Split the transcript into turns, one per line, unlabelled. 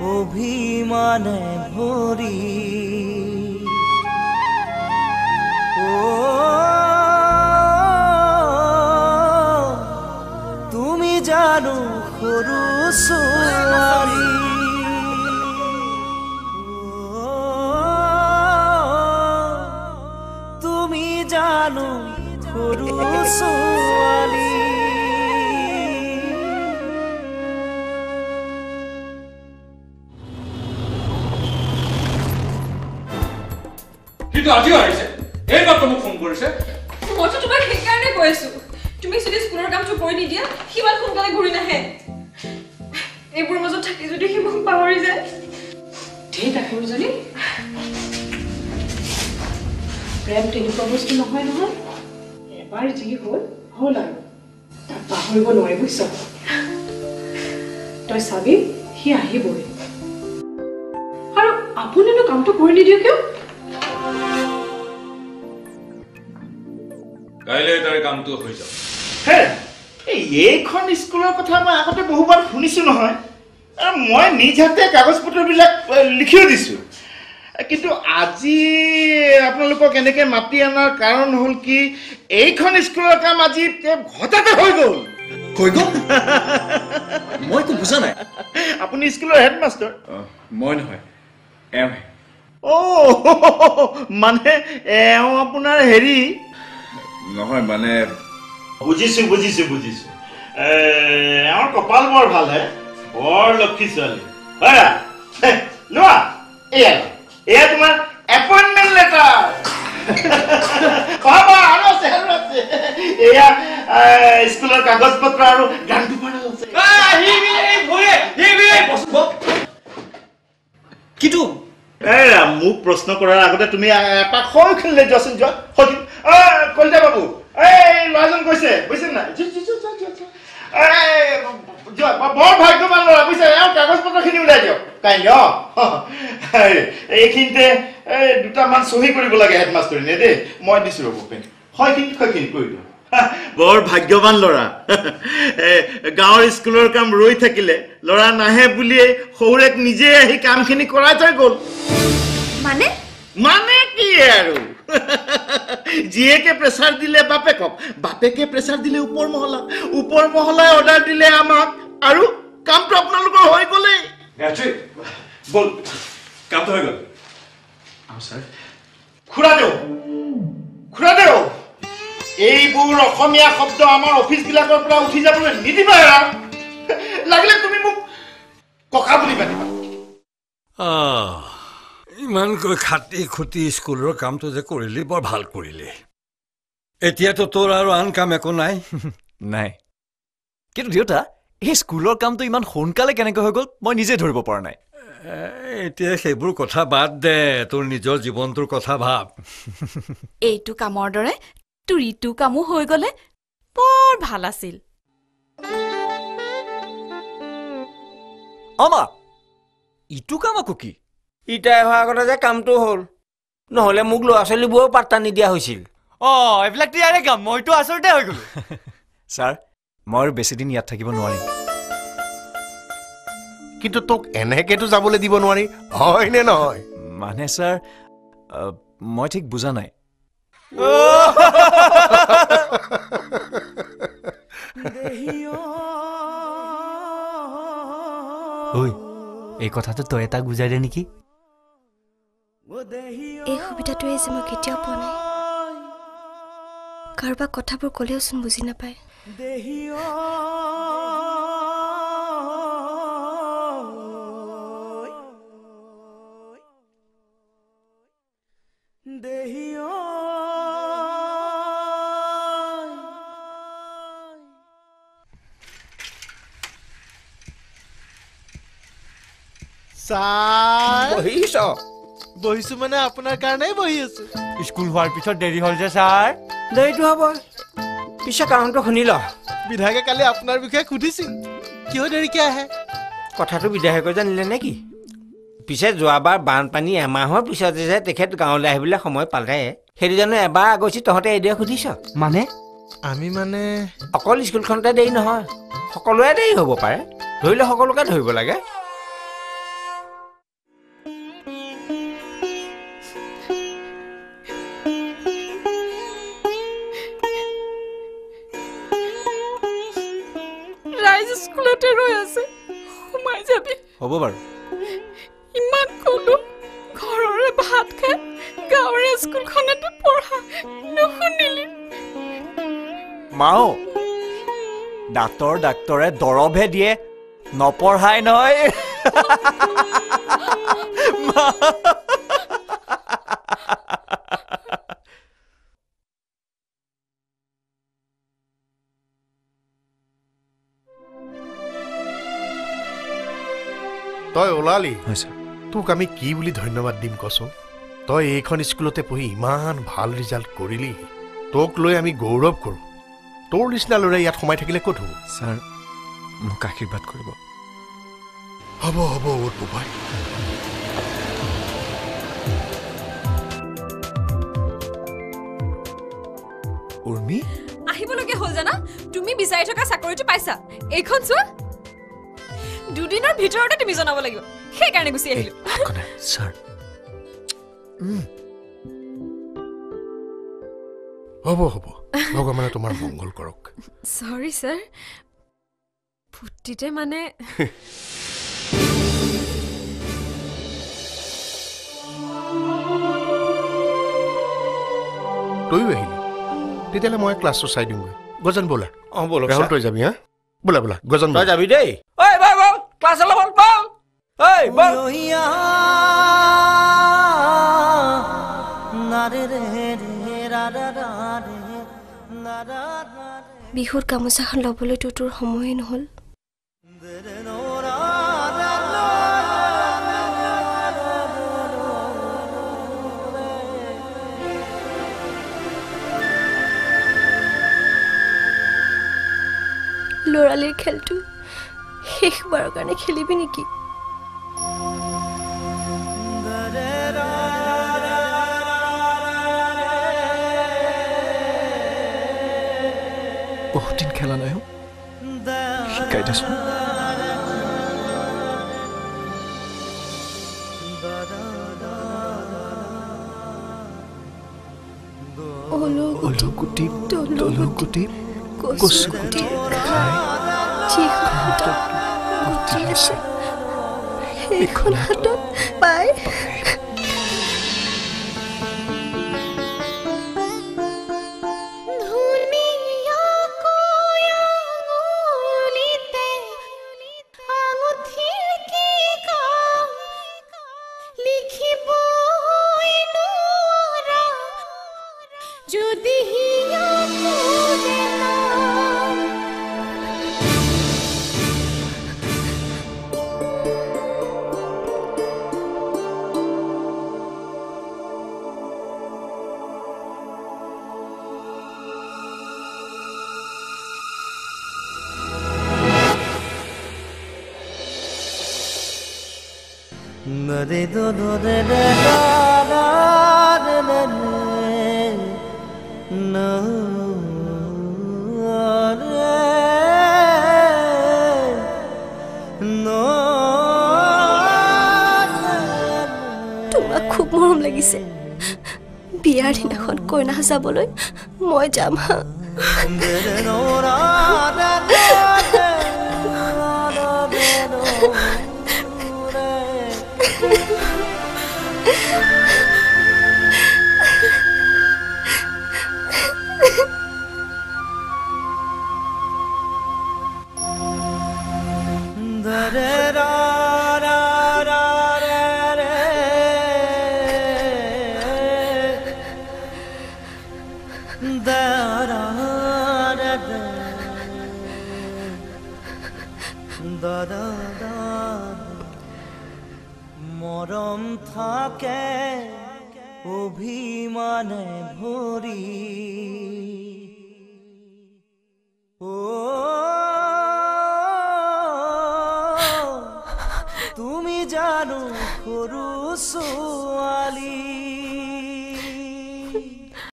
অভিমানে ভৰি তুমি জানো সৰু ছোৱালী তুমি জানো সৰু ছোৱালী
কিন্তু আজিও আহিছে এইমাত্ৰ মোক ফোন কৰিছে
মইতো তোমাক সেইকাৰণে কৈ আছো তুমি যদি স্কুলৰ কামটো কৰি নিদিয়া সিমান সোনকালে ঘূৰি নাহে এইবোৰ মাজত থাকি যদি সি মোক পাহৰি যায় ঠিক আছে যদি প্ৰেম তেনেকুৱা বস্তু নহয় নহয় এবাৰ যি হ'ল হ'ল আৰু তাক পাহৰিব নোৱাৰি বুজিছ তই চাবি সি আহিবই আৰু আপুনিনো কামটো কৰি নিদিয়ে কিয়
কাইলৈ তাৰ কামটো হৈ যাব
হে এইখন স্কুলৰ কথা মই আগতে বহুবাৰ শুনিছো নহয় আৰু মই নিজ হাতে কাগজ পত্ৰবিলাক লিখিও দিছো কিন্তু আজি আপোনালোকক এনেকে মাতি আনাৰ কাৰণ হ'ল কি এইখন স্কুলৰ কাম আজি হঠাতে হৈ গ'ল
মই একো বুজা নাই
আপুনি স্কুলৰ হেডমাষ্টাৰ
মই নহয় এওঁহে
মানে এওঁ আপোনাৰ হেৰি
নহয় মানে
বুজিছো বুজিছো বুজিছো এওঁৰ কপাল বৰ ভাল হে বৰ লক্ষী ছোৱালী হয় লোৱা এয়া তোমাৰ এপইণ্টমেণ্ট লেটাৰ পাবা আৰু আছে এয়া স্কুলৰ কাগজ পত্ৰ আৰু গানটো পঢ়া আছে
কিন্তু
মোক প্ৰশ্ন কৰাৰ আগতে তুমি এপাক হৈ খেলিলে যোৱাচোন যোৱা কলিতা বাবু ল'ৰাজন কৈছে বুজিছে নাই বৰ ভাগ্যৱান ল'ৰা বুজিছে কাগজ পত্ৰখিনি ওলাই দিয়ক কাইলৈ এইখিনিতে দুটামান চহী কৰিব লাগে হেডমাষ্টাৰীনে দেই মই দিছো ৰ'ব হয়খিনি কৰি দিয়ক বৰ ভাগ্যৱান ল'ৰা গাঁৱৰ স্কুলৰ কাম ৰৈ থাকিলে ল'ৰা নাহে বুলিয়ে সৌৰেক নিজে আহি কামখিনি কৰাই থৈ গ'ল
মানে
মানে কি আৰু জীয়েকে প্ৰেছাৰ দিলে বাপেকে প্ৰেছাৰ দিলে ওপৰ মহলাই অৰ্ডাৰ দিলে আমাক আৰু কামটো আপোনালোকৰ হৈ গ'লেই
বল কামটো হৈ গ'ল
খুৰাদেউ এইবোৰ অসমীয়া শব্দ আমাৰ অফিচবিলাকৰ পৰা উঠি যাবলৈ নিদিবা লাগিলে তুমি মোক ককা বুলি মাতিবা
ইমানকৈ খাটি খুটি স্কুলৰ কামটো যে কৰিলি বৰ ভাল কৰিলি এতিয়াতো তোৰ আৰু আন কাম একো নাই
নাই কিন্তু দেউতা এই স্কুলৰ কামটো ইমান সোনকালে কেনেকৈ হৈ গ'ল মই নিজে ধৰিব পৰা নাই
এতিয়া সেইবোৰ কথা বাদ দে তোৰ নিজৰ জীৱনটোৰ কথা ভাব
এইটো কামৰ দৰে তোৰ ইটো কামো হৈ গ'লে বৰ ভাল আছিল
আমা ইটো কাম আকৌ কি
ইটাই হোৱাৰ আগতে যে কামটো হ'ল নহ'লে মোক ল'ৰা ছোৱালীবোৰেও পাত্তা নিদিয়া হৈছিল
এইবিলাক ইয়াৰে কাম মইতো আচলতে হৈ গ'লো ছাৰ মই আৰু বেছিদিন ইয়াত থাকিব নোৱাৰিম
কিন্তু তোক এনেকেতো যাবলৈ দিব নোৱাৰি হয় নে নহয়
মানে ছাৰ মই ঠিক বুজা নাই ঐ এই কথাটো তই এটা বুজাই দে নেকি
এই সুবিধাটোৱে যে মই কেতিয়াও পোৱা নাই কাৰোবাক কথাবোৰ ক'লেওচোন বুজি নাপায়
বহিছো মানে আপোনাৰ কাৰণেই বহি আছো
স্কুল হোৱাৰ পিছত দেৰি হ'ল যে ছাৰ দেৰিটো হ'ব পিছে কাৰণটো শুনি ল
বিধায়কে কালি আপোনাৰ বিষয়ে সুধিছিল কিয় দেৰিকে আহে
কথাটো বিধায়কে জানিলে নেকি পিছে যোৱাবাৰ বানপানী এমাহৰ পিছতে যে তেখেত গাঁৱলৈ আহিবলৈ সময় পালে সেইটো জানো এবাৰ আগচি তহঁতে এইদৰে সুধিছ মানে
আমি মানে
অকল স্কুলখনতে দেৰি নহয় সকলোৱে দেৰি হ'ব পাৰে ধৰিলে সকলোকে ধৰিব লাগে
যে স্কুলতে ৰৈ আছে সোমাই যাবি
হ'ব বাৰু
ইমান কলো ঘৰৰে ভাত খাই গাঁৱৰে স্কুলখনতে পঢ়া নুশুনিলি
মাও ডাক্তৰে দৰৱহে দিয়ে নপঢ়াই নহয়
তই ওলালি তোক আমি কি বুলি ধন্যবাদ দিম কচোন তই এইখন স্কুলতে পঢ়ি ইমান ভাল ৰিজাল্ট কৰিলি তোক লৈ আমি গৌৰৱ কৰোঁ তোৰ নিচিনা ল'ৰাই ইয়াত সোমাই থাকিলে ক'ত হ'ব
ছাৰ মোক আশীৰ্বাদ কৰিব
হ'ব হ'ব বুবাই
উৰ্মি
আহিবলগীয়া হ'ল জানা তুমি বিচাৰি থকা চাকৰিটো পাইছা এইখন চোৱা দুদিনৰ ভিতৰতে তুমি জনাব লাগিব সেইকাৰণে গুচি আহিলো
ছাৰ
হ'ব হ'ব ভগৱানে তোমাৰ মংগল কৰক
সৰি ছাৰ ফুটিতে মানে
তইও আহিলি তেতিয়াহ'লে মই ক্লাছটো চাই দিমগৈ গজন ব'লা
ব'লক
ৰাহুল তই যাবি হা ব'লা ব'লা গজন
তই যাবি দেই ঐ বল বল ক্লাছ বল বল ঐ বল
বিহুৰ গামোচাখন ল'বলৈতো তোৰ সময়েই নহ'ল ল'ৰালিৰ খেলটো শেষবাৰৰ কাৰণে খেলিবি নেকি
বহুত দিন খেলা নাই শিকাই দেচোন অলুকুটি তলুকুটি কচুকুটি
সেইখন হাতত পাই তোমাক খুব মৰম লাগিছে বিয়াৰ দিনাখন কইনা যাবলৈ মই যাম হা
মৰম থাকে অভিমানে ভৰি তুমি জানো সৰু ছোৱালী